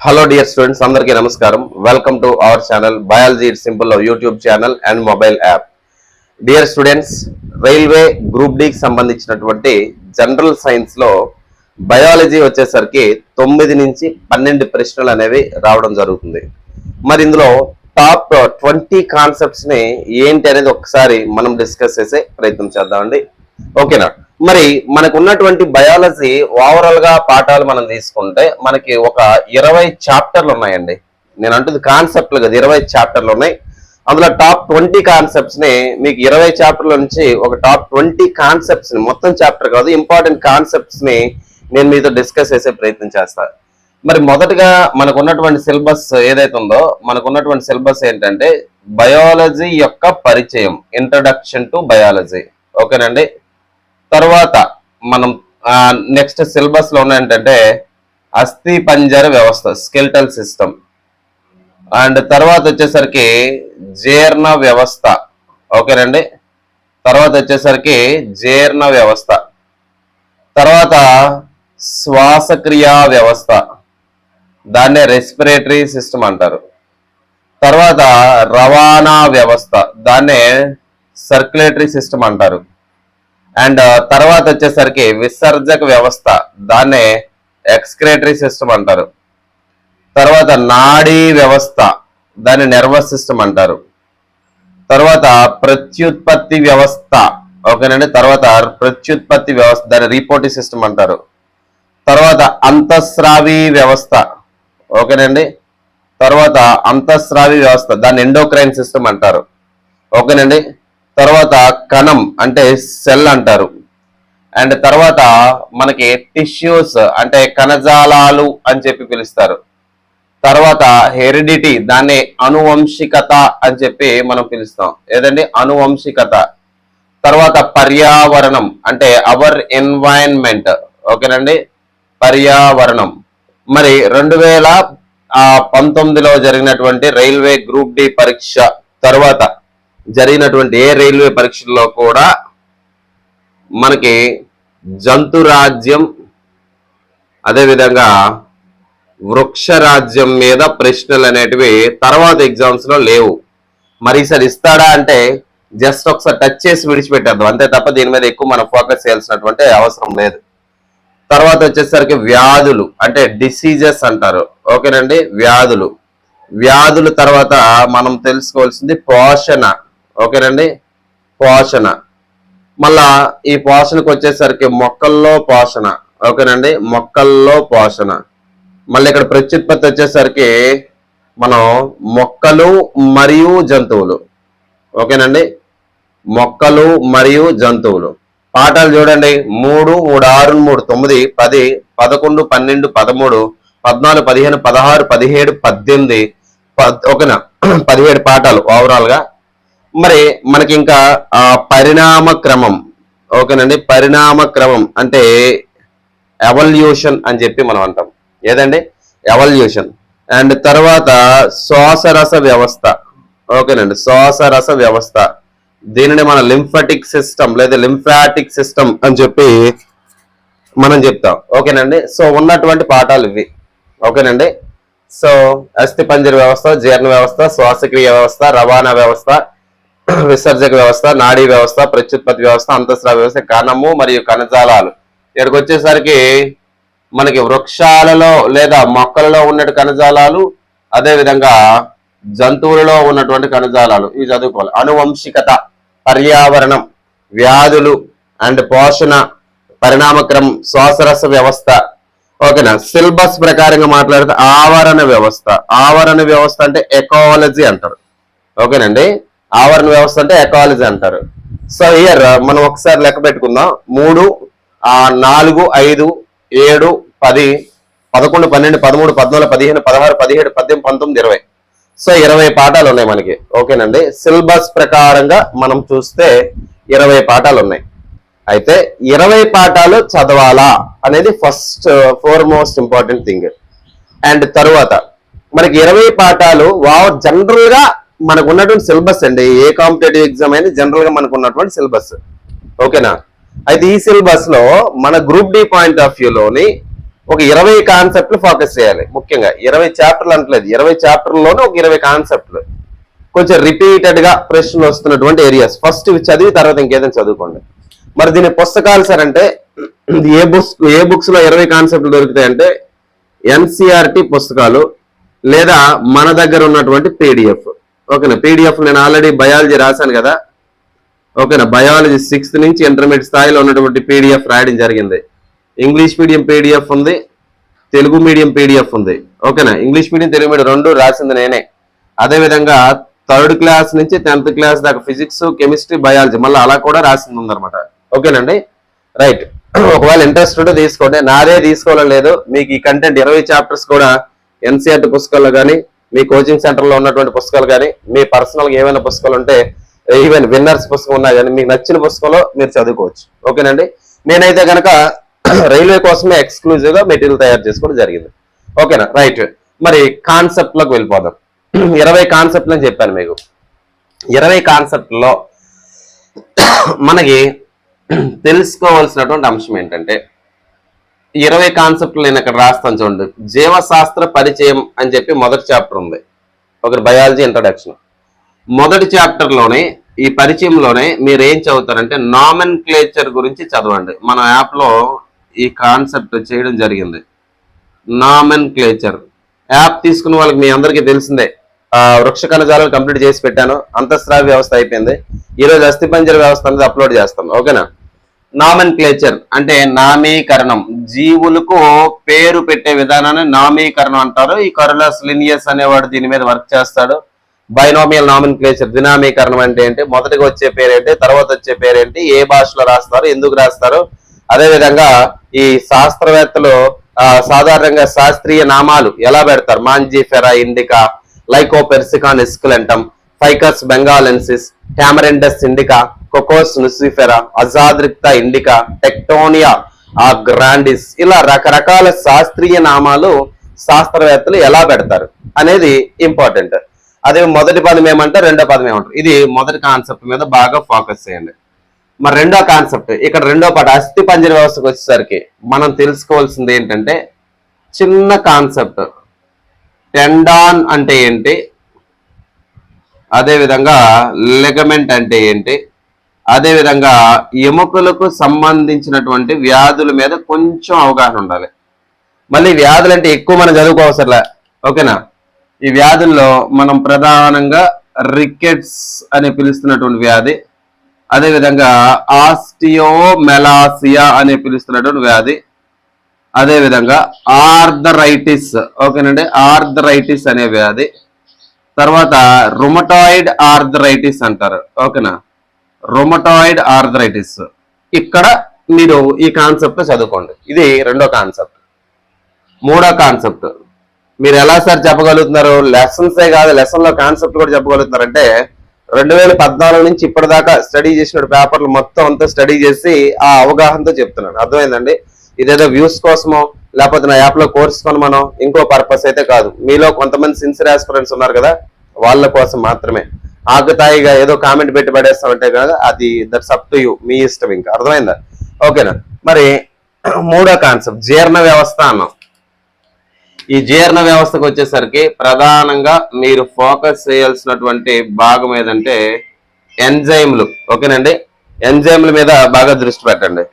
Hello dear students, అందరికీ నమస్కారం. Welcome to our channel Biology It's Simple YouTube channel and mobile app. Dear students, railway group D కి సంబంధించినటువంటి general science లో biology వచ్చేసరికి 9 నుంచి 12 ప్రశ్నలు అనేవి రావడం జరుగుతుంది. మరి ఇందులో టాప్ 20 కాన్సెప్ట్స్ ని ఏంటి అనేది ఒకసారి మనం డిస్కస్ చేసే ప్రయత్నం చేద్దామండి. ఓకేనా? మరి మనకు ఉన్నటువంటి బయాలజీ ఓవరాల్ గా పాఠాలు మనం తీసుకుంటే మనకి ఒక 20 చాప్టర్లు ఉన్నాయండి. నేను అంటుంది కాన్సెప్ట్లు కదా, 20 చాప్టర్లు ఉన్నాయి. అందులో టాప్ 20 కాన్సెప్ట్స్ ని మీకు 20 చాప్టర్ల నుంచి ఒక టాప్ 20 కాన్సెప్ట్స్ ని, మొత్తం చాప్టర్ కాదు, ఇంపార్టెంట్ కాన్సెప్ట్స్ ని నేను మీతో డిస్కస్ చేసే ప్రయత్నం చేస్తాను. మరి మొదటగా మనకు ఉన్నటువంటి సిలబస్ ఏదైతే ఉందో, మనకు ఉన్నటువంటి సిలబస్ ఏంటంటే బయాలజీ యొక్క పరిచయం, ఇంట్రడక్షన్ టు బయాలజీ. ఓకేనండి. తర్వాత మనం నెక్స్ట్ సిలబస్ లో ఏంటంటే అస్థి పంజర వ్యవస్థ, స్కెల్టల్ సిస్టమ్. అండ్ తర్వాత వచ్చేసరికి జీర్ణ వ్యవస్థ. ఓకేనండి. తర్వాత వచ్చేసరికి జీర్ణ వ్యవస్థ. తర్వాత శ్వాసక్రియా వ్యవస్థ, దాన్నే రెస్పిరేటరీ సిస్టమ్ అంటారు. తర్వాత రవాణా వ్యవస్థ, దాన్నే సర్క్యులేటరీ సిస్టమ్ అంటారు. అండ్ తర్వాత వచ్చేసరికి విసర్జక వ్యవస్థ, దాన్నే ఎక్స్క్రేటరీ సిస్టమ్ అంటారు. తర్వాత నాడీ వ్యవస్థ, దాన్ని నర్వస్ సిస్టమ్ అంటారు. తర్వాత ప్రత్యుత్పత్తి వ్యవస్థ. ఓకేనండి. తర్వాత ప్రత్యుత్పత్తి వ్యవస్థ, దాన్ని రీపోర్టింగ్ సిస్టమ్ అంటారు. తర్వాత అంతఃస్రావి వ్యవస్థ. ఓకేనండి. తర్వాత అంతఃస్రావి వ్యవస్థ, దాన్ని ఎండోక్రైన్ సిస్టమ్ అంటారు. ఓకేనండి. తర్వాత కణం అంటే సెల్ అంటారు. అండ్ తర్వాత మనకి టిష్యూస్ అంటే కణజాలాలు అని చెప్పి పిలుస్తారు. తర్వాత హెరిడిటీ, దాన్ని అనువంశికత అని చెప్పి మనం పిలుస్తాం. ఏదండి? అనువంశికత. తర్వాత పర్యావరణం అంటే అవర్ ఎన్వైరన్మెంట్. ఓకేనండి. పర్యావరణం. మరి 2019లో జరిగినటువంటి రైల్వే గ్రూప్ డి పరీక్ష తర్వాత జరిగినటువంటి ఏ రైల్వే పరీక్షల్లో కూడా మనకి జంతురాజ్యం, అదేవిధంగా వృక్షరాజ్యం మీద ప్రశ్నలు అనేటివి తర్వాత ఎగ్జామ్స్ లో లేవు. మరి ఈసారి ఇస్తాడా అంటే జస్ట్ ఒకసారి టచ్ చేసి విడిచిపెట్టేద్దాం అంతే తప్ప దీని మీద ఎక్కువ మనం ఫోకస్ చేయాల్సినటువంటి అవసరం లేదు. తర్వాత వచ్చేసరికి వ్యాధులు అంటే డిసీజెస్ అంటారు. ఓకేనండి. వ్యాధులు తర్వాత మనం తెలుసుకోవాల్సింది పోషణ. ఓకేనండి. పోషణ. మళ్ళా ఈ పోషణకు వచ్చేసరికి మొక్కల్లో పోషణ. ఓకేనండి. మొక్కల్లో పోషణ. మళ్ళీ ఇక్కడ ప్రత్యుత్పత్తి వచ్చేసరికి మనం మొక్కలు మరియు జంతువులు. ఓకేనండి. మొక్కలు మరియు జంతువులు. పాఠాలు చూడండి. 3, 3, 6, 3, 9, 10, 11, 12, 13, 14, 15, 16, 17, 18. ఓకేనా? 17 పాఠాలు ఓవరాల్ గా. మరి మనకి ఇంకా పరిణామ క్రమం. ఓకేనండి. పరిణామ క్రమం అంటే ఎవల్యూషన్ అని చెప్పి మనం అంటాం. ఏదండి? ఎవల్యూషన్. అండ్ తర్వాత శ్వాసరస వ్యవస్థ. ఓకేనండి. శ్వాసరస వ్యవస్థ. దీనిని మన లింఫాటిక్ సిస్టమ్ లేదా లింఫాటిక్ సిస్టమ్ అని చెప్పి మనం చెప్తాం. ఓకేనండి. సో ఉన్నటువంటి పాఠాలు ఇవి. ఓకేనండి. సో అస్థి పంజర వ్యవస్థ, జీర్ణ వ్యవస్థ, శ్వాసక్రియ వ్యవస్థ, రవాణా వ్యవస్థ, విసర్జక వ్యవస్థ, నాడీ వ్యవస్థ, ప్రత్యుత్పత్తి వ్యవస్థ, అంతఃస్రావ వ్యవస్థ, కణము మరియు కణజాలాలు. ఇక్కడికి వచ్చేసరికి మనకి వృక్షాలలో లేదా మొక్కలలో ఉన్న కణజాలాలు, అదేవిధంగా జంతువులలో ఉన్నటువంటి కణజాలాలు, ఇవి చదువుకోవాలి. అనువంశికత, పర్యావరణం, వ్యాధులు అండ్ పోషణ, పరిణామక్రమం, శ్వాసరస వ్యవస్థ. ఓకేనా? సిలబస్ ప్రకారంగా మాట్లాడితే ఆవరణ వ్యవస్థ. ఆవరణ వ్యవస్థ అంటే ఎకాలజీ అంటారు. ఓకేనండి. ఆవరణ వ్యవస్థ అంటే ఎకాలజీ అంటారు. సో ఇయర్ మనం ఒకసారి లెక్క పెట్టుకుందాం. 3, 4, 5, 7, 10, 11, 12, 13, 14, 15, 16, 17, 18, 19, 20. సో 20 పాఠాలు ఉన్నాయి మనకి. ఓకేనండి. సిలబస్ ప్రకారంగా మనం చూస్తే 20 పాఠాలు ఉన్నాయి. అయితే 20 పాఠాలు చదవాలా అనేది first foremost important thing. And తరువాత మనకి 20 పాఠాలు జనరల్ గా మనకు ఉన్నటువంటి సిలబస్ అండి. ఏ కాంపిటేటివ్ ఎగ్జామ్ అయినా జనరల్ గా మనకు ఉన్నటువంటి సిలబస్. ఓకేనా? అయితే ఈ సిలబస్ లో మన గ్రూప్ డి పాయింట్ ఆఫ్ వ్యూలోని ఒక 20 కాన్సెప్ట్లు ఫోకస్ చేయాలి. ముఖ్యంగా 20 చాప్టర్లు అంటలేదు, 20 చాప్టర్లోనే ఒక 20 కాన్సెప్ట్లు కొంచెం రిపీటెడ్ గా ప్రశ్నలు వస్తున్నటువంటి ఏరియాస్. ఫస్ట్ ఇవి చదివి తర్వాత ఇంకేదైనా చదువుకోండి. మరి దీని పుస్తకాలు సార్ అంటే ఏ బుక్స్ లో 20 కాన్సెప్ట్లు దొరుకుతాయంటే ఎన్సిఆర్టి పుస్తకాలు లేదా మన దగ్గర ఉన్నటువంటి పీడిఎఫ్. ఓకేనా, పీడిఎఫ్ నేను ఆల్రెడీ బయాలజీ రాశాను కదా. ఓకేనా, బయాలజీ 6th నుంచి ఇంటర్మీడియట్ స్థాయిలో ఉన్నటువంటి పీడిఎఫ్ రాయడం జరిగింది. ఇంగ్లీష్ మీడియం పీడిఎఫ్ ఉంది, తెలుగు మీడియం పీడిఎఫ్ ఉంది. ఓకేనా, ఇంగ్లీష్ మీడియం తెలుగు మీడియం రెండు రాసింది నేనే. అదేవిధంగా 3rd క్లాస్ నుంచి 10th క్లాస్ దాకా ఫిజిక్స్, కెమిస్ట్రీ, బయాలజీ మళ్ళీ అలా కూడా రాసింది ఉందన్నమాట. ఓకేనండి, రైట్. ఒకవేళ ఇంట్రెస్ట్ ఉంటే తీసుకోండి, నాదే తీసుకోవడం లేదు. మీకు ఈ కంటెంట్ 20 చాప్టర్స్ కూడా ఎన్సీఆర్టీ పుస్తకాల్లో కానీ, మీ కోచింగ్ సెంటర్లో ఉన్నటువంటి పుస్తకాలు కానీ, మీ పర్సనల్గా ఏమైనా పుస్తకాలు ఉంటే, ఈవెన్ విన్నర్స్ పుస్తకం ఉన్నా కానీ మీకు నచ్చిన పుస్తకంలో మీరు చదువుకోవచ్చు. ఓకేనండి, నేనైతే కనుక రైల్వే కోసమే ఎక్స్క్లూజివ్ గా మెటీరియల్ తయారు చేసుకోవడం జరిగింది. ఓకేనా, రైట్. మరి కాన్సెప్ట్ లోకి వెళ్ళిపోదాం. 20 కాన్సెప్ట్లు అని చెప్పాను మీకు. 20 కాన్సెప్ట్లో మనకి తెలుసుకోవాల్సినటువంటి అంశం ఏంటంటే 20 కాన్సెప్ట్లు నేను ఇక్కడ రాస్తాను చూడండి. జీవశాస్త్ర పరిచయం అని చెప్పి మొదటి చాప్టర్ ఉంది, ఒకటి బయాలజీ ఇంట్రడక్షన్. మొదటి చాప్టర్లోనే ఈ పరిచయంలోనే మీరు ఏం చదువుతారంటే నామెన్ క్లేచర్ గురించి చదవండి. మన యాప్లో ఈ కాన్సెప్ట్ చేయడం జరిగింది. నామెన్ క్లేచర్ యాప్ తీసుకున్న వాళ్ళకి మీ అందరికీ తెలిసిందే. వృక్ష కణజాలాలు కంప్లీట్ చేసి పెట్టాను, అంతఃస్రావ వ్యవస్థ అయిపోయింది. ఈరోజు అస్థిపంజర వ్యవస్థ అనేది అప్లోడ్ చేస్తాం. ఓకేనా, నామెన్ క్లేచర్ అంటే నామీకరణం, జీవులకు పేరు పెట్టే విధానాన్ని నామీకరణం అంటారు. ఈ కరులస్ లినియస్ అనేవాడు దీని మీద వర్క్ చేస్తాడు. బైనోమియల్ నామిన్ క్లేచర్ దినామీకరణం అంటే ఏంటి, మొదటిగా వచ్చే పేరేంటి, తర్వాత వచ్చే పేరేంటి, ఏ భాషలో రాస్తారు, ఎందుకు రాస్తారు. అదేవిధంగా ఈ శాస్త్రవేత్తలు సాధారణంగా శాస్త్రీయ నామాలు ఎలా పెడతారు, Mangifera indica, Lycopersicon esculentum, Ficus benghalensis, Tamarindus indica, Cocos nucifera, Azadirachta indica, Tectona grandis, ఇలా రకరకాల శాస్త్రీయ నామాలు శాస్త్రవేత్తలు ఎలా పెడతారు అనేది ఇంపార్టెంట్. అదే మొదటి పదం ఏమంటారు, రెండో పదం ఏమంటారు. ఇది మొదటి కాన్సెప్ట్ మీద బాగా ఫోకస్ చేయండి. మరి రెండో కాన్సెప్ట్, ఇక్కడ రెండో పాట అస్థి పంజర వ్యవస్థకు వచ్చేసరికి మనం తెలుసుకోవాల్సింది ఏంటంటే చిన్న కాన్సెప్ట్. టెండాన్ అంటే ఏంటి, అదేవిధంగా లిగమెంట్ అంటే ఏంటి, అదేవిధంగా ఎముకలకు సంబంధించినటువంటి వ్యాధుల మీద కొంచెం అవగాహన ఉండాలి. మళ్ళీ వ్యాధులు అంటే ఎక్కువ మనం చదువుకోవసరలే. ఓకేనా, ఈ వ్యాధుల్లో మనం ప్రధానంగా రికెట్స్ అని పిలుస్తున్నటువంటి వ్యాధి, అదేవిధంగా ఆస్టియోమెలాసియా అని పిలుస్తున్నటువంటి వ్యాధి, అదేవిధంగా ఆర్థరైటిస్. ఓకేనండి, ఆర్థరైటిస్ అనే వ్యాధి, తర్వాత రుమటాయిడ్ ఆర్థరైటిస్ అంటారు. ఓకేనా, రుమటాయిడ్ ఆర్థరైటిస్. ఇక్కడ మీరు ఈ కాన్సెప్ట్ చదువుకోండి. ఇది రెండో కాన్సెప్ట్. మూడో కాన్సెప్ట్ మీరు ఎలా సార్ చెప్పగలుగుతున్నారు, లెసన్సే కాదు లెసన్ లో కాన్సెప్ట్ కూడా చెప్పగలుగుతున్నారంటే 2014 నుంచి ఇప్పటిదాకా స్టడీ చేసిన పేపర్లు మొత్తం అంతా స్టడీ చేసి ఆ అవగాహనతో చెప్తున్నాను. అర్థమైందండి, ఇదేదో వ్యూస్ కోసమో లేకపోతే నా యాప్ లో కోర్స్ కొనమనో ఇంకో పర్పస్ అయితే కాదు. మీలో కొంతమంది సిన్సియర్ ఆస్పిరెంట్స్ ఉన్నారు కదా, వాళ్ళ కోసం మాత్రమే. ఆగుతాయిగా ఏదో కామెంట్ పెట్టి పడేస్తామంటే కదా, అది దట్స్ అప్ టు యూ, మీ ఇష్టం. ఇంకా అర్థమైందా? ఓకేనా, మరి మూడో కాన్సెప్ట్ జీర్ణ వ్యవస్థ అన్నాం. ఈ జీర్ణ వ్యవస్థకు వచ్చేసరికి ప్రధానంగా మీరు ఫోకస్ చేయాల్సినటువంటి భాగం ఏదంటే ఎంజైమ్లు. ఓకేనండి, ఎంజైమ్ల మీద బాగా దృష్టి పెట్టండి.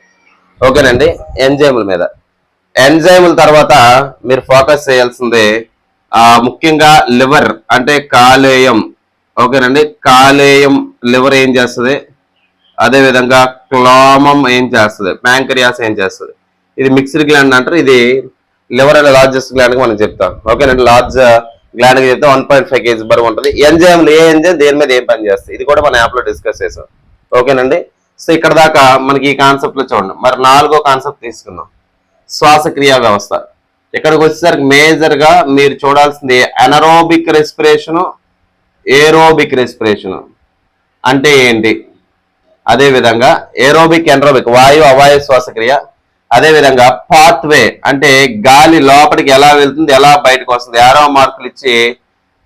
ఓకేనండి, ఎంజైమ్ల మీద. ఎంజైమ్ల తర్వాత మీరు ఫోకస్ చేయాల్సింది ముఖ్యంగా లివర్ అంటే కాలేయం. ఓకేనండి, కాలేయం లివర్ ఏం చేస్తుంది, అదేవిధంగా క్లోమం ఏం చేస్తుంది, ప్యాంక్రియాస్ ఏం చేస్తుంది. ఇది మిక్స్డ్ గ్లాండ్ అంటారు. ఇది లివర్ అనే లార్జెస్ట్ గ్లాండ్ గా మనం చెప్తాం. ఓకేనండి, లార్జ్ గ్లాండ్ గా చెప్తే 1.5 kg బరువు ఉంటుంది. ఎంజైమ్లు ఏ ఎంజైమ్ దేని మీద ఏం పని చేస్తాయి, ఇది కూడా మన యాప్ లో డిస్కస్ చేసాం. ఓకేనండి, సో ఇక్కడ దాకా మనకి ఈ కాన్సెప్ట్ లో చూడండి. మరి నాలుగో కాన్సెప్ట్ తీసుకుందాం, శ్వాసక్రియ వ్యవస్థ. ఇక్కడికి వచ్చేసరికి మేజర్ గా మీరు చూడాల్సింది అనరోబిక్ రెస్పిరేషన్, ఏరోబిక్ రెస్పిరేషన్ అంటే ఏంటి, అదేవిధంగా ఏరోబిక్ ఎనరోబిక్ వాయు అవాయు శ్వాసక్రియ, అదేవిధంగా పాత్వే అంటే గాలి లోపలికి ఎలా వెళ్తుంది ఎలా బయటకు వస్తుంది, ఏరో మార్కులు ఇచ్చి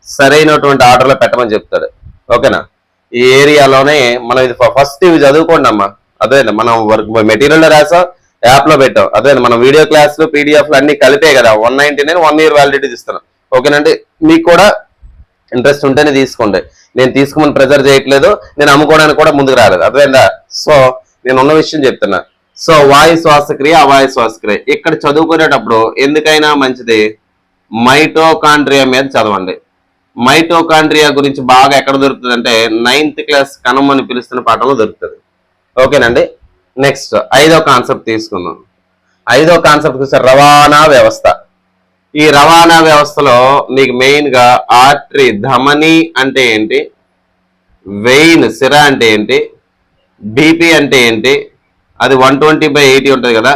సరైనటువంటి ఆర్డర్లో పెట్టమని చెప్తాడు. ఓకేనా, ఈ ఏరియాలోనే మనం ఇది ఫస్ట్ ఇవి చదువుకోండి అమ్మా. అదే మనం వర్క్ మెటీరియల్ రాసాం, యాప్ లో పెట్టాం. అదే మనం వీడియో క్లాసులు పీడిఎఫ్లు అన్ని కలిపే కదా 199 1 year వ్యాలిడిటీ ఇస్తున్నాం. ఓకేనండి, మీకు కూడా ఇంట్రెస్ట్ ఉంటేనే తీసుకోండి. నేను తీసుకోమని ప్రెజర్ చేయట్లేదు, నేను అమ్ముకోవడానికి కూడా ముందుకు రాలేదు. అర్థమైందా? సో నేను ఉన్న విషయం చెప్తున్నా. సో వాయు శ్వాసక్రియ, అవాయు శ్వాసక్రియ ఇక్కడ చదువుకునేటప్పుడు ఎందుకైనా మంచిది మైటోకాండ్రియా మీద చదవండి. మైటోకాండ్రియా గురించి బాగా ఎక్కడ దొరుకుతుంది అంటే 9th క్లాస్ కణం అని పిలుస్తున్న పాఠంలో దొరుకుతుంది. ఓకేనండి, నెక్స్ట్ 5వ కాన్సెప్ట్ తీసుకుందాం. 5వ కాన్సెప్ట్ చూస్తే రవాణా వ్యవస్థ. ఈ రవాణా వ్యవస్థలో మీకు మెయిన్ గా ఆర్టరీ ధమని అంటే ఏంటి, వెయిన్ సిర అంటే ఏంటి, బీపీ అంటే ఏంటి, అది 120/80 ఉంటుంది కదా.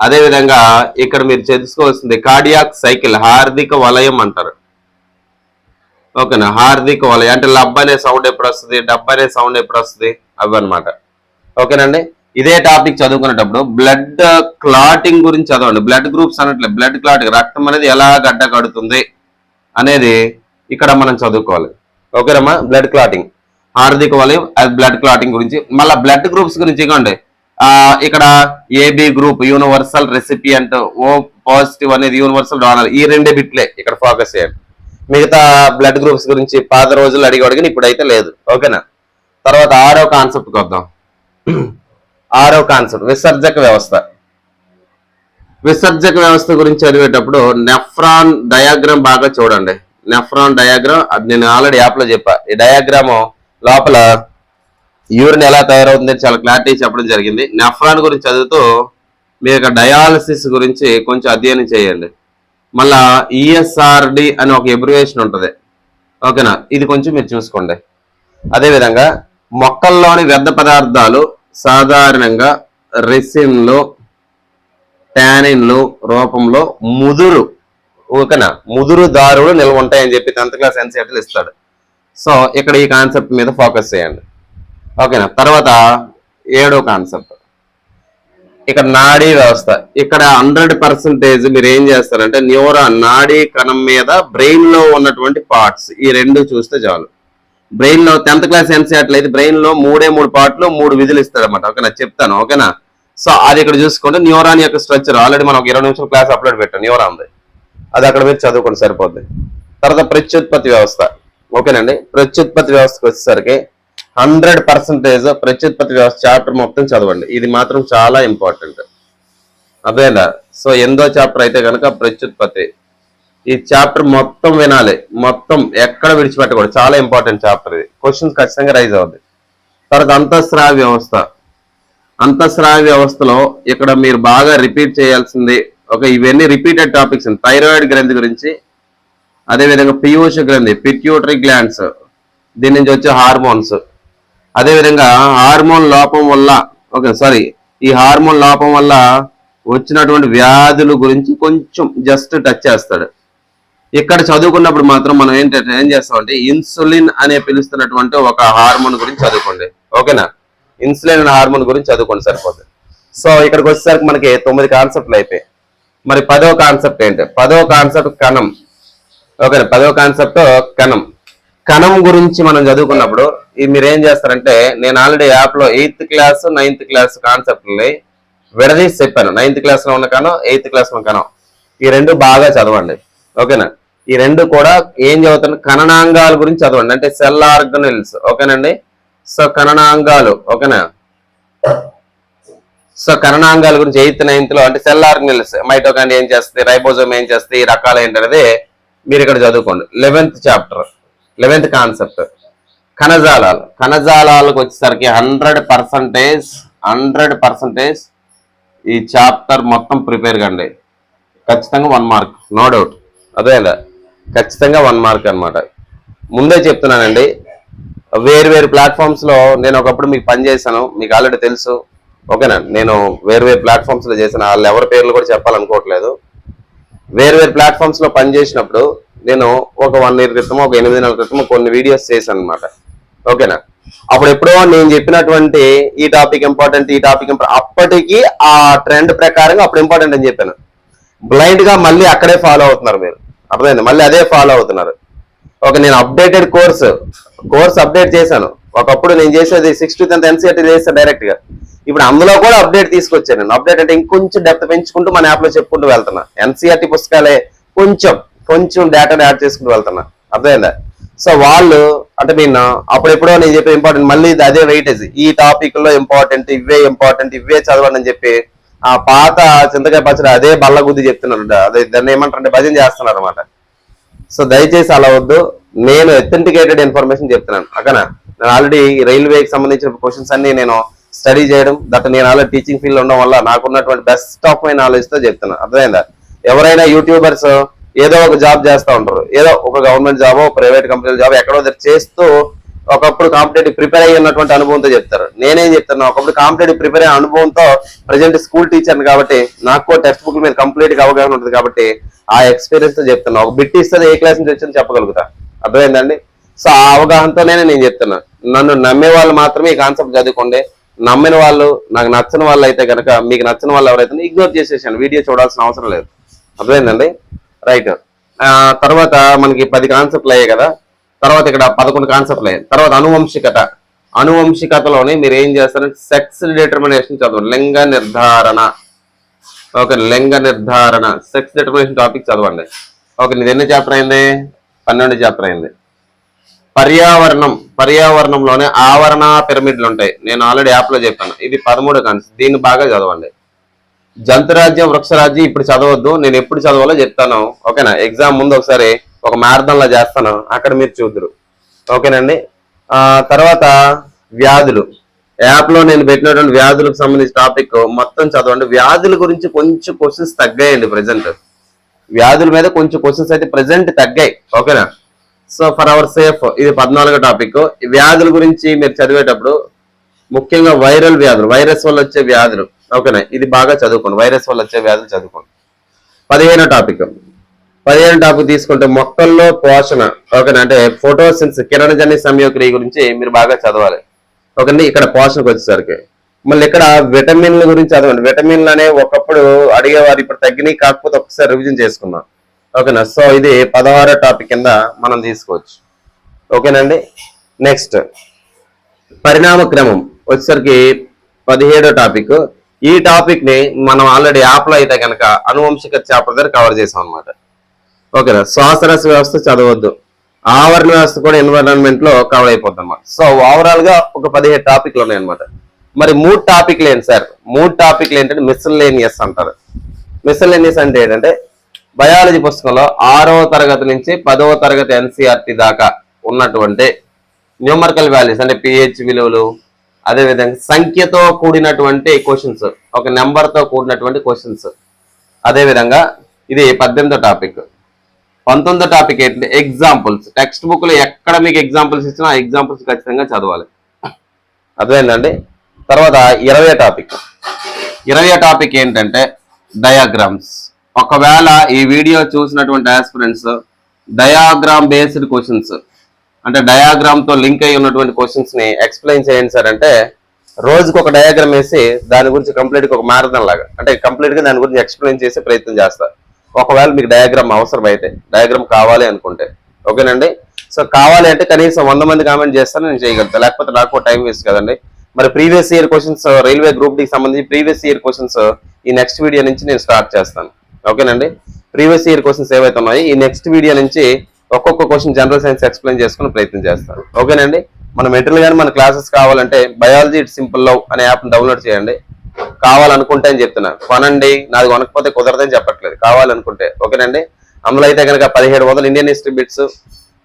అదే విధంగా ఇక్కడ మీరు తెలుసుకోవాల్సింది కార్డియాక్ సైకిల్, హార్దిక వలయం అంటారు. ఓకేనా, హార్దిక వలయం అంటే లబ్ అనే సౌండ్ ఎప్పుడు వస్తుంది, డబ్ అనే సౌండ్ ఎప్పుడు వస్తుంది, అవి అనమాట. ఓకేనండి, ఇదే టాపిక్ చదువుకునేటప్పుడు బ్లడ్ క్లాటింగ్ గురించి చదవండి. బ్లడ్ గ్రూప్స్ అనట్లేదు, బ్లడ్ క్లాటింగ్, రక్తం అనేది ఎలా గడ్డ కడుతుంది అనేది ఇక్కడ మనం చదువుకోవాలి. ఓకేనమ్మా, బ్లడ్ క్లాటింగ్, హార్దిక వలయం, అది బ్లడ్ క్లాటింగ్ గురించి. మళ్ళీ బ్లడ్ గ్రూప్స్ గురించి ఇవ్వండి. ఇక్కడ AB group universal recipient, O positive అనేది యూనివర్సల్ డోనర్, ఈ 2 బిట్లే ఇక్కడ ఫోకస్ చేయండి. మిగతా బ్లడ్ గ్రూప్స్ గురించి పాత రోజులు అడిగి ఇప్పుడైతే లేదు. ఓకేనా, తర్వాత 6వ కాన్సెప్ట్కి వద్దాం. 6వ కాన్సెప్ట్ విసర్జక వ్యవస్థ. విసర్జక వ్యవస్థ గురించి చదివేటప్పుడు నెఫ్రాన్ డయాగ్రామ్ బాగా చూడండి. నెఫ్రాన్ డయాగ్రామ్ అది నేను ఆల్రెడీ యాప్ లో చెప్పా. ఈ డయాగ్రామ్ లోపల యూరిన్ ఎలా తయారవుతుంది చాలా క్లారిటీ చెప్పడం జరిగింది. నెఫ్రాన్ గురించి చదువుతూ మీరు డయాలసిస్ గురించి కొంచెం అధ్యయనం చేయండి. మళ్ళా ఈఎస్ఆర్డి అని ఒక ఎబ్రివేషన్ ఉంటుంది. ఓకేనా, ఇది కొంచెం మీరు చూసుకోండి. అదేవిధంగా మొక్కల్లోని వ్యర్థ పదార్థాలు సాధారణంగా రెసిన్లు, టానిన్లు రూపంలో ముదురు, ఓకేనా, ముదురు దారులు నిల్వ ఉంటాయని చెప్పి 10th క్లాస్ ఎన్సీఆర్టీలు ఇస్తాడు. సో ఇక్కడ ఈ కాన్సెప్ట్ మీద ఫోకస్ చేయండి. ఓకేనా, తర్వాత 7వ కాన్సెప్ట్ ఇక్కడ నాడీ వ్యవస్థ. ఇక్కడ 100% మీరు ఏం చేస్తారంటే న్యూరాన్ నాడీ కణం మీద బ్రెయిన్ లో ఉన్నటువంటి పార్ట్స్ ఈ 2 చూస్తే చాలు. బ్రెయిన్ లో 10th క్లాస్ ఎన్సీఆర్టీలు అయితే బ్రెయిన్ లో 3 పార్ట్లు 3 విధులు ఇస్తాడనమాట. ఓకేనా, చెప్తాను. ఓకేనా, సో అది ఇక్కడ చూసుకుంటే న్యూరాన్ యొక్క స్ట్రక్చర్ ఆల్రెడీ మనం 20 నిమిషాల క్లాస్ అప్లోడ్ పెట్టాం. న్యూరాన్ అది అక్కడ మీరు చదువుకుంటే సరిపోద్ది. తర్వాత ప్రత్యుత్పత్తి వ్యవస్థ. ఓకేనండి, ప్రత్యుత్పత్తి వ్యవస్థకు వచ్చేసరికి 100% ప్రత్యుత్పత్తి వ్యవస్థ చాప్టర్ మొత్తం చదవండి. ఇది మాత్రం చాలా ఇంపార్టెంట్. అదేనా, సో 8వ చాప్టర్ అయితే కనుక ప్రత్యుత్పత్తి, ఈ చాప్టర్ మొత్తం వినాలి, మొత్తం ఎక్కడ విడిచిపెట్టకూడదు. చాలా ఇంపార్టెంట్ చాప్టర్ ఇది, క్వశ్చన్స్ ఖచ్చితంగా రైజ్ అవుద్ది. తర్వాత అంతఃస్రావ వ్యవస్థ. అంతఃస్రావ వ్యవస్థలో ఇక్కడ మీరు బాగా రిపీట్ చేయాల్సింది ఇవన్నీ రిపీటెడ్ టాపిక్స్. థైరాయిడ్ గ్రంథి గురించి, అదేవిధంగా పీయూష గ్రంథి, పిట్యూటరీ గ్లాండ్స్, దీని నుంచి వచ్చే హార్మోన్స్, అదేవిధంగా హార్మోన్ లోపం వల్ల ఈ హార్మోన్ లోపం వల్ల వచ్చినటువంటి వ్యాధుల గురించి కొంచెం జస్ట్ టచ్ చేస్తాడు. ఇక్కడ చదువుకున్నప్పుడు మాత్రం మనం ఏం చేస్తామంటే ఇన్సులిన్ అనే పిలుస్తున్నటువంటి ఒక హార్మోన్ గురించి చదువుకోండి. ఓకేనా, ఇన్సులిన్ అనే హార్మోన్ గురించి చదువుకోండి సరిపోతుంది. సో ఇక్కడికి వచ్చేసరికి మనకి 9 కాన్సెప్ట్లు అయిపోయాయి. మరి 10వ కాన్సెప్ట్ ఏంటి? 10వ కాన్సెప్ట్ కణం. ఓకేనా, 10వ కాన్సెప్ట్ కణం. కణం గురించి మనం చదువుకున్నప్పుడు మీరు ఏం చేస్తారంటే నేను ఆల్రెడీ యాప్ లో 8th క్లాస్ 9th క్లాస్ కాన్సెప్ట్ని విడదీసి చెప్పాను. 9th క్లాస్ లో ఉన్న కణం, 8th క్లాస్ లో కణం, ఈ 2 బాగా చదవండి. ఓకేనా, ఈ 2 కూడా ఏం చదువుతాను, కణనాంగాల గురించి చదవండి, అంటే సెల్ ఆర్గనెల్స్. ఓకేనండి, సో కణనాంగాలు. ఓకేనా, సో కణనాంగాల గురించి 8th 9th లో అంటే సెల్ ఆర్గనెల్స్, మైటోకాండ్రియా ఏం చేస్తుంది, రైబోజోమ్ ఏం చేస్తుంది, ఈ రకాలు ఏంటనేది మీరు ఇక్కడ చదువుకోండి. 11th chapter 11th concept కణజాలాలు. కణజాలాలకు వచ్చేసరికి 100% ఈ చాప్టర్ మొత్తం ప్రిపేర్ కండి. ఖచ్చితంగా 1 మార్క్, నో డౌట్. అదేదా, ఖచ్చితంగా 1 మార్క్ అనమాట. ముందే చెప్తున్నానండి, వేరు ప్లాట్ఫామ్స్ లో నేను ఒకప్పుడు మీకు పనిచేశాను, మీకు ఆల్రెడీ తెలుసు. ఓకేనా, నేను వేరు ప్లాట్ఫామ్స్ లో చేశాను, వాళ్ళు ఎవరి పేర్లు కూడా చెప్పాలనుకోవట్లేదు. వేరు ప్లాట్ఫామ్స్ లో పనిచేసినప్పుడు నేను ఒక 1 year క్రితం, ఒక 8 నెలల క్రితం కొన్ని వీడియోస్ చేశాను అనమాట. ఓకేనా, అప్పుడు ఎప్పుడో నేను చెప్పినటువంటి ఈ టాపిక్ ఇంపార్టెంట్, అప్పటికి ఆ ట్రెండ్ ప్రకారంగా అప్పుడు ఇంపార్టెంట్ అని చెప్పాను. బ్లైండ్ గా మళ్ళీ అక్కడే ఫాలో అవుతున్నారు మీరు. అర్థమైంది, మళ్ళీ అదే ఫాలో అవుతున్నారు. ఓకే, నేను అప్డేటెడ్ కోర్స్ అప్డేట్ చేశాను. ఒకప్పుడు నేను చేసేది 6th to 10th ఎన్సీఆర్టీ చేస్తాను డైరెక్ట్ గా. ఇప్పుడు అందులో కూడా అప్డేట్ తీసుకొచ్చాను నేను. అప్డేట్ అంటే ఇంకొంచెం డెప్త్ పెంచుకుంటూ మన యాప్ లో చెప్పుకుంటూ వెళ్తున్నా. ఎన్సీఆర్టీ పుస్తకాలే కొంచెం కొంచెం డేటాను యాడ్ చేసుకుంటూ వెళ్తున్నా, అర్థమైందా? సో వాళ్ళు అంటే నేను అప్పుడెప్పుడో నేను చెప్పే ఇంపార్టెంట్ మళ్ళీ అదే వెయిటేజ్, ఈ టాపిక్ లో ఇంపార్టెంట్ ఇవే చదవండి అని చెప్పి ఆ పాత చింతకాయ పచ్చడి అదే బల్లగుద్ది చెప్తున్నారు. అదే దాన్ని ఏమంటారంటే భజన చేస్తున్నారు అనమాట. సో దయచేసి అలా వద్దు. నేను అథెంటికేటెడ్ ఇన్ఫర్మేషన్ చెప్తున్నాను. అక్కన నేను ఆల్రెడీ రైల్వేకి సంబంధించిన క్వశ్చన్స్ అన్ని నేను స్టడీ చేయడం, నేను ఆల్రెడీ టీచింగ్ ఫీల్డ్ ఉండడం వల్ల నాకున్నటువంటి బెస్ట్ ఆఫ్ మై నాలెడ్జ్ తో చెప్తున్నాను, అర్థమైందా? ఎవరైనా యూట్యూబర్స్ ఏదో ఒక జాబ్ చేస్తూ ఉంటారు, ఏదో ఒక government job, private company job ఎక్కడో చేస్తూ ఒకప్పుడు కాంపిటేటివ్ ప్రిపేర్ అయ్యి ఉన్నటువంటి అనుభవంతో చెప్తారు. నేనేం చెప్తాను, ఒకప్పుడు కాంపిటేటివ్ ప్రిపేర్ అయ్యే అనుభవంతో ప్రజెంట్ స్కూల్ టీచర్ని కాబట్టి నాకు టెక్స్ట్ బుక్ మీద కంప్లీట్ గా అవగాహన ఉంటుంది కాబట్టి ఆ ఎక్స్పీరియన్స్ తో చెప్తున్నా. ఒక బిట్ ఇస్తే ఏ క్లాస్ నుంచి వచ్చింది చెప్పగలుగుతా, అర్థమైందండి? సో ఆ అవగాహనతోనే నేను చెప్తున్నా. నన్ను నమ్మే వాళ్ళు మాత్రమే ఈ కాన్సెప్ట్ చదువుకోండి. నమ్మిన వాళ్ళు, నాకు నచ్చిన వాళ్ళు అయితే కనుక, మీకు నచ్చిన వాళ్ళు ఎవరైతే ఇగ్నోర్ చేసేసాను, వీడియో చూడాల్సిన అవసరం లేదు, అర్థమైందండి? రైట్. తర్వాత మనకి 10 కాన్సెప్ట్లు అయ్యాయి కదా, తర్వాత ఇక్కడ 11 కాన్సెప్ట్లు అయ్యాయి. తర్వాత అనువంశికతలోనే మీరు ఏం చేస్తారంటే సెక్స్ డిటర్మినేషన్ చదవండి, లింగ నిర్ధారణ. ఓకే, లింగ నిర్ధారణ సెక్స్ డిటర్మినేషన్ టాపిక్ చదవండి. ఓకే, నీది ఎన్ని చాప్టర్ అయింది? 12 చాప్టర్ అయింది. పర్యావరణంలోనే ఆవరణ పిరమిడ్లు ఉంటాయి, నేను ఆల్రెడీ యాప్ లో చెప్పాను. ఇది 13 కాన్సెప్ట్, దీన్ని బాగా చదవండి. జంతురాజ్యం, వృక్షరాజ్యం ఇప్పుడు చదవద్దు, నేను ఎప్పుడు చదవాలో చెప్తాను, ఓకేనా? ఎగ్జామ్ ముందు ఒకసారి ఒక మ్యారథాన్ లా చేస్తాను, అక్కడ మీరు చూద్దరు, ఓకేనండి? తర్వాత వ్యాధులు, యాప్ లో నేను పెట్టినటువంటి వ్యాధులకు సంబంధించిన టాపిక్ మొత్తం చదవండి. వ్యాధుల గురించి కొంచెం క్వశ్చన్స్ తగ్గాయండి ప్రజెంట్, వ్యాధుల మీద కొంచెం క్వశ్చన్స్ అయితే ప్రజెంట్ తగ్గాయి, ఓకేనా? సో ఫర్ అవర్ సేఫ్ ఇది 14 టాపిక్. వ్యాధుల గురించి మీరు చదివేటప్పుడు ముఖ్యంగా వైరల్ వ్యాధులు, వైరస్ వల్ల వచ్చే వ్యాధులు, ఓకేనా? ఇది బాగా చదువుకోండి, వైరస్ వల్ల వచ్చే వ్యాధులు చదువుకోండి. 15వ టాపిక్ తీసుకుంటే మొక్కల్లో పోషణ, ఓకేనా? అంటే ఫోటోసిన్సిస్, కిరణజన్య సంయోక్రియ గురించి మీరు బాగా చదవాలి, ఓకేనా? ఇక్కడ పోషణకు వచ్చేసరికి మళ్ళీ ఇక్కడ విటమిన్ల గురించి చదవండి. విటమిన్లు అనే ఒకప్పుడు అడిగేవారు, ఇప్పుడు తగ్గినాయి, కాకపోతే ఒకసారి రివిజన్ చేసుకుందాం, ఓకేనా? సో ఇది 16వ టాపిక్ కింద మనం తీసుకోవచ్చు, ఓకేనండి? నెక్స్ట్ పరిణామ క్రమం వచ్చేసరికి 17వ టాపిక్. ఈ టాపిక్ ని మనం ఆల్రెడీ యాప్ లో అయితే కనుక అనువంశిక చాప్టర్ దగ్గర కవర్ చేసాం అనమాట, ఓకేనా? శ్వాసరస వ్యవస్థ చదవద్దు, ఆవరణ వ్యవస్థ కూడా ఎన్విరాన్మెంట్ లో కవర్ అయిపోద్ది అనమాట. సో ఓవరాల్ గా ఒక 17 టాపిక్లు ఉన్నాయి అనమాట. మరి 3 టాపిక్లు ఏంటి సార్? 3 టాపిక్లు ఏంటంటే మిస్సెల్లేనియస్ అంటారు. మిస్సెల్లేనియస్ అంటే ఏంటంటే బయాలజీ పుస్తకంలో 6వ తరగతి నుంచి 10వ తరగతి ఎన్సీఆర్టీ దాకా ఉన్నటువంటి న్యూమరికల్ వాల్యూస్ అంటే పిహెచ్ విలువలు, అదేవిధంగా సంఖ్యతో కూడినటువంటి క్వశ్చన్స్, ఒక నెంబర్ తో కూడినటువంటి క్వశ్చన్స్. అదేవిధంగా ఇది 18వ టాపిక్. 19వ టాపిక్ ఏంటంటే ఎగ్జాంపుల్స్. టెక్స్ట్ బుక్ లో ఎక్కడ మీకు ఎగ్జాంపుల్స్ ఇచ్చినా ఆ ఎగ్జాంపుల్స్ ఖచ్చితంగా చదవాలి, అర్థమైందండి? తర్వాత 20వ టాపిక్ ఏంటంటే డయాగ్రామ్స్. ఒకవేళ ఈ వీడియో చూసినటువంటి ఆస్పిరెంట్స్ డయాగ్రామ్ బేస్డ్ క్వశ్చన్స్ అంటే డయాగ్రామ్ తో లింక్ అయి ఉన్నటువంటి క్వశ్చన్స్ ని ఎక్స్ప్లెయిన్ చేయండి సార్ అంటే, రోజుకి ఒక డయాగ్రామ్ వేసి దాని గురించి కంప్లీట్ గా ఒక మ్యారథాన్ లాగా అంటే కంప్లీట్ గా దాని గురించి ఎక్స్ప్లెయిన్ చేసే ప్రయత్నం చేస్తారు. ఒకవేళ మీకు డయాగ్రామ్ అవసరం అయితే, డయాగ్రామ్ కావాలి అనుకుంటే, ఓకేనండి? సో కావాలి అంటే కనీసం 100 మంది కామెంట్ చేస్తాను, నేను చేయగలుగుతాను, లేకపోతే నాకు టైం వేస్ట్ కదండి. మరి previous year questions, railway group D సంబంధించి ప్రీవియస్ ఇయర్ క్వశ్చన్స్ ఈ నెక్స్ట్ వీడియో నుంచి నేను స్టార్ట్ చేస్తాను, ఓకేనండి? ప్రీవియస్ ఇయర్ క్వశ్చన్స్ ఏవైతే ఉన్నాయో ఈ నెక్స్ట్ వీడియో నుంచి ఒక్కొక్క క్వశ్చన్ జనరల్ సైన్స్ ఎక్స్ప్లెయిన్ చేసుకునే ప్రయత్నం చేస్తాను, ఓకేనండి? మన మెటీరియల్ కానీ మన క్లాసెస్ కావాలంటే బయాలజీ ఇట్ సింపుల్ లవ్ అనే యాప్ని డౌన్లోడ్ చేయండి. కావాలనుకుంటే అని చెప్తున్నా, కొనండి, నాది కొనకపోతే కుదరదని చెప్పట్లేదు, కావాలనుకుంటే, ఓకేనండి? అందులో అయితే కనుక 1700 ఇండియన్ హిస్టరీ బిట్స్,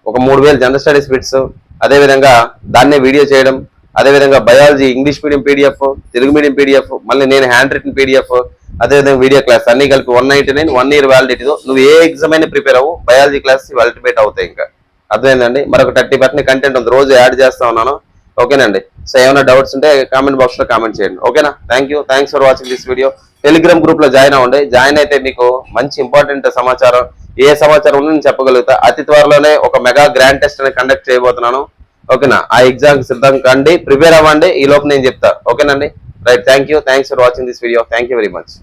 ఒక 3000 జనరల్ స్టడీస్ బిట్స్, అదేవిధంగా దాన్నే వీడియో చేయడం, అదేవిధంగా biology English medium PDF, Telugu medium PDF, మళ్ళీ నేను హ్యాండ్ రిటన్ పీడిఎఫ్, అదేవిధంగా వీడియో క్లాస్ అన్ని కలిపి 199 1 year వ్యాలిడిటీతో నువ్వు ఏ ఎగ్జామ్ అయినా ప్రిపేర్ అవ్వు, బయాలజీ క్లాస్ అల్టిమేట్ అవుతాయి. ఇంకా అర్థమైందండి? మరొక 30% కంటెంట్ ఉంది, రోజు యాడ్ చేస్తా ఉన్నాను, ఓకేనండి? సో ఏమైనా డౌట్స్ ఉంటే కామెంట్ బాక్స్ లో కామెంట్ చేయండి, ఓకేనా? Thanks for watching this video. Telegram group లో జాయిన్ అవ్వండి. జాయిన్ అయితే మీకు మంచి ఇంపార్టెంట్ సమాచారం, ఏ సమాచారం ఉందో నేను చెప్పగలుగుతా. అతి త్వరలోనే ఒక మెగా గ్రాండ్ టెస్ట్ అనేది కండక్ట్ చేయబోతున్నాను, ఓకేనా? ఆ ఎగ్జామ్ సిద్ధం కండి, ప్రిపేర్ అవ్వండి, ఈ లోపు నేను చెప్తా, ఓకేనండి? Right, thanks for watching this video. Thank you very much.